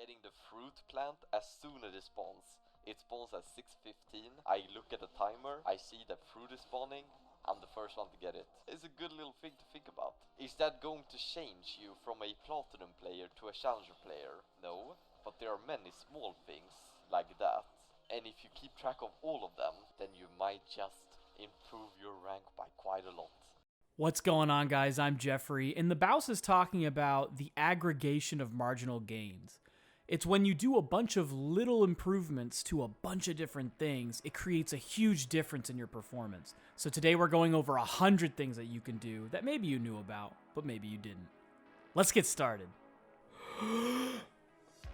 getting the fruit plant as soon as it spawns. It spawns at 6:15. I look at the timer, I see that fruit is spawning. I'm the first one to get it. It's a good little thing to think about. Is that going to change you from a platinum player to a challenger player? No, but there are many small things like that. And if you keep track of all of them, then you might just improve your rank by quite a lot. What's going on, guys? I'm Jeffrey, and the Baus is talking about the aggregation of marginal gains. It's when you do a bunch of little improvements to a bunch of different things, it creates a huge difference in your performance. So today we're going over 100 things that you can do that maybe you knew about, but maybe you didn't. Let's get started.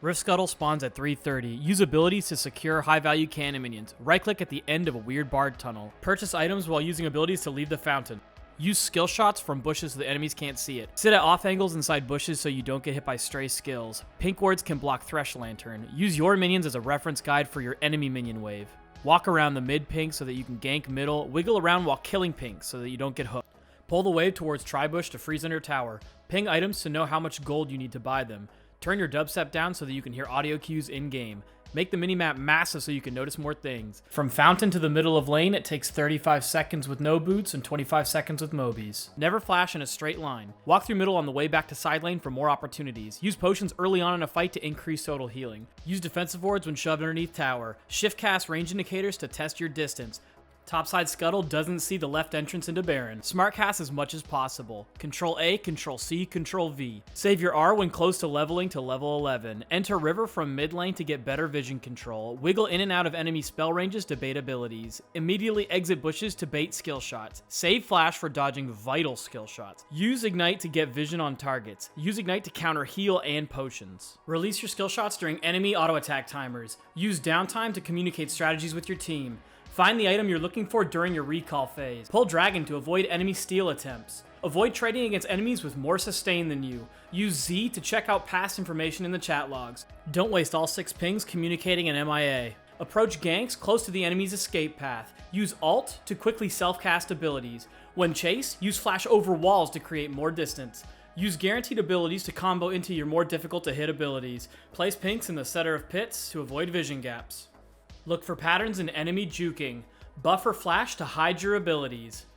Rift Scuttle spawns at 3:30. Use abilities to secure high-value cannon minions. Right-click at the end of a weird barred tunnel. Purchase items while using abilities to leave the fountain. Use skill shots from bushes so the enemies can't see it. Sit at off angles inside bushes so you don't get hit by stray skills. Pink wards can block Thresh Lantern. Use your minions as a reference guide for your enemy minion wave. Walk around the mid pink so that you can gank middle. Wiggle around while killing pink so that you don't get hooked. Pull the wave towards Tribush to freeze under tower. Ping items to know how much gold you need to buy them. Turn your dubstep down so that you can hear audio cues in-game. Make the minimap massive so you can notice more things. From fountain to the middle of lane, it takes 35 seconds with no boots and 25 seconds with Mobies. Never flash in a straight line. Walk through middle on the way back to side lane for more opportunities. Use potions early on in a fight to increase total healing. Use defensive wards when shoved underneath tower. Shift cast range indicators to test your distance. Topside Scuttle doesn't see the left entrance into Baron. Smart cast as much as possible. Control A, Control C, Control V. Save your R when close to leveling to level 11. Enter River from mid lane to get better vision control. Wiggle in and out of enemy spell ranges to bait abilities. Immediately exit bushes to bait skill shots. Save Flash for dodging vital skill shots. Use Ignite to get vision on targets. Use Ignite to counter heal and potions. Release your skill shots during enemy auto attack timers. Use downtime to communicate strategies with your team. Find the item you're looking for during your recall phase. Pull Dragon to avoid enemy steal attempts. Avoid trading against enemies with more sustain than you. Use Z to check out past information in the chat logs. Don't waste all 6 pings communicating an MIA. Approach ganks close to the enemy's escape path. Use Alt to quickly self-cast abilities. When chase, use Flash over walls to create more distance. Use guaranteed abilities to combo into your more difficult to hit abilities. Place pinks in the center of pits to avoid vision gaps. Look for patterns in enemy juking. Buffer Flash to hide your abilities.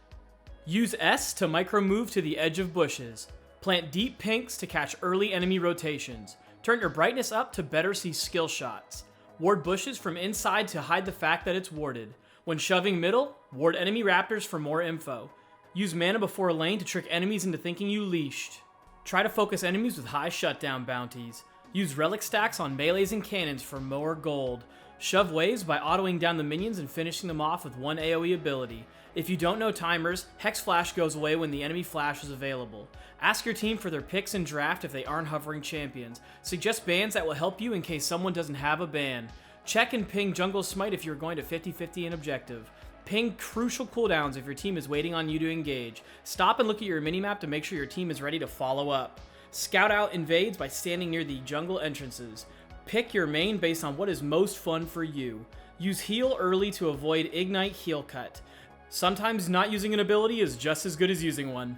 Use S to micro move to the edge of bushes. Plant deep pinks to catch early enemy rotations. Turn your brightness up to better see skill shots. Ward bushes from inside to hide the fact that it's warded. When shoving middle, ward enemy raptors for more info. Use mana before lane to trick enemies into thinking you leashed. Try to focus enemies with high shutdown bounties. Use relic stacks on melees and cannons for more gold. Shove waves by autoing down the minions and finishing them off with one AoE ability. If you don't know timers, Hex Flash goes away when the enemy flash is available. Ask your team for their picks and draft if they aren't hovering champions. Suggest bans that will help you in case someone doesn't have a ban. Check and ping Jungle Smite if you're going to 50-50 in objective. Ping crucial cooldowns if your team is waiting on you to engage. Stop and look at your minimap to make sure your team is ready to follow up. Scout out invades by standing near the jungle entrances. Pick your main based on what is most fun for you. Use heal early to avoid Ignite heal cut. Sometimes not using an ability is just as good as using one.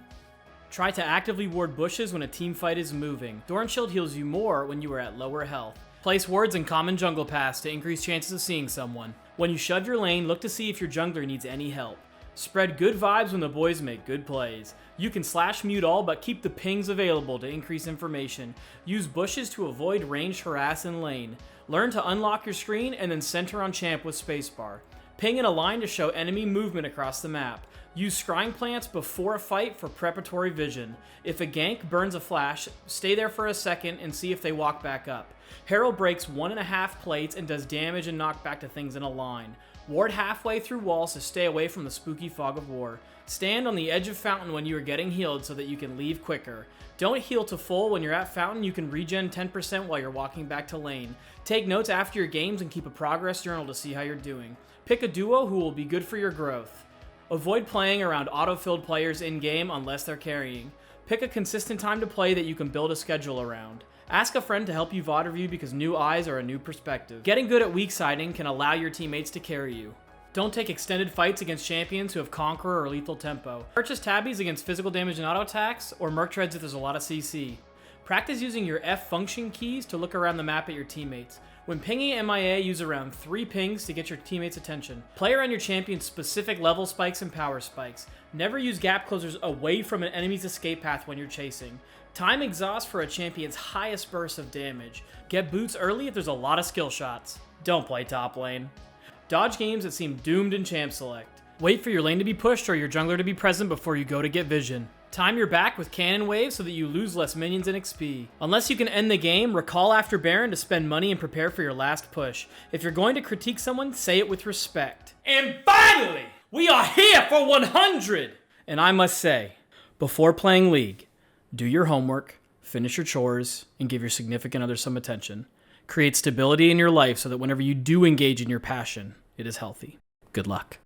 Try to actively ward bushes when a team fight is moving. Thorn Shield heals you more when you are at lower health. Place wards in common jungle paths to increase chances of seeing someone. When you shove your lane, look to see if your jungler needs any help. Spread good vibes when the boys make good plays. You can slash mute all but keep the pings available to increase information. Use bushes to avoid ranged harass in lane. Learn to unlock your screen and then center on champ with spacebar. Ping in a line to show enemy movement across the map. Use scrying plants before a fight for preparatory vision. If a gank burns a flash, stay there for a second and see if they walk back up. Herald breaks 1.5 plates and does damage and knockback to things in a line. Ward halfway through walls to stay away from the spooky fog of war. Stand on the edge of fountain when you are getting healed so that you can leave quicker. Don't heal to full. When you're at fountain, you can regen 10% while you're walking back to lane. Take notes after your games and keep a progress journal to see how you're doing. Pick a duo who will be good for your growth. Avoid playing around auto-filled players in-game unless they're carrying. Pick a consistent time to play that you can build a schedule around. Ask a friend to help you VOD review because new eyes are a new perspective. Getting good at weak siding can allow your teammates to carry you. Don't take extended fights against champions who have Conqueror or Lethal Tempo. Purchase tabbies against physical damage and auto attacks, or Merc Treads if there's a lot of CC. Practice using your F function keys to look around the map at your teammates. When pinging MIA, use around 3 pings to get your teammates' attention. Play around your champion's specific level spikes and power spikes. Never use gap closers away from an enemy's escape path when you're chasing. Time exhaust for a champion's highest burst of damage. Get boots early if there's a lot of skill shots. Don't play top lane. Dodge games that seem doomed in champ select. Wait for your lane to be pushed or your jungler to be present before you go to get vision. Time your back with cannon waves so that you lose less minions and XP. Unless you can end the game, recall after Baron to spend money and prepare for your last push. If you're going to critique someone, say it with respect. And finally, we are here for 100! And I must say, before playing League, do your homework, finish your chores, and give your significant other some attention. Create stability in your life so that whenever you do engage in your passion, it is healthy. Good luck.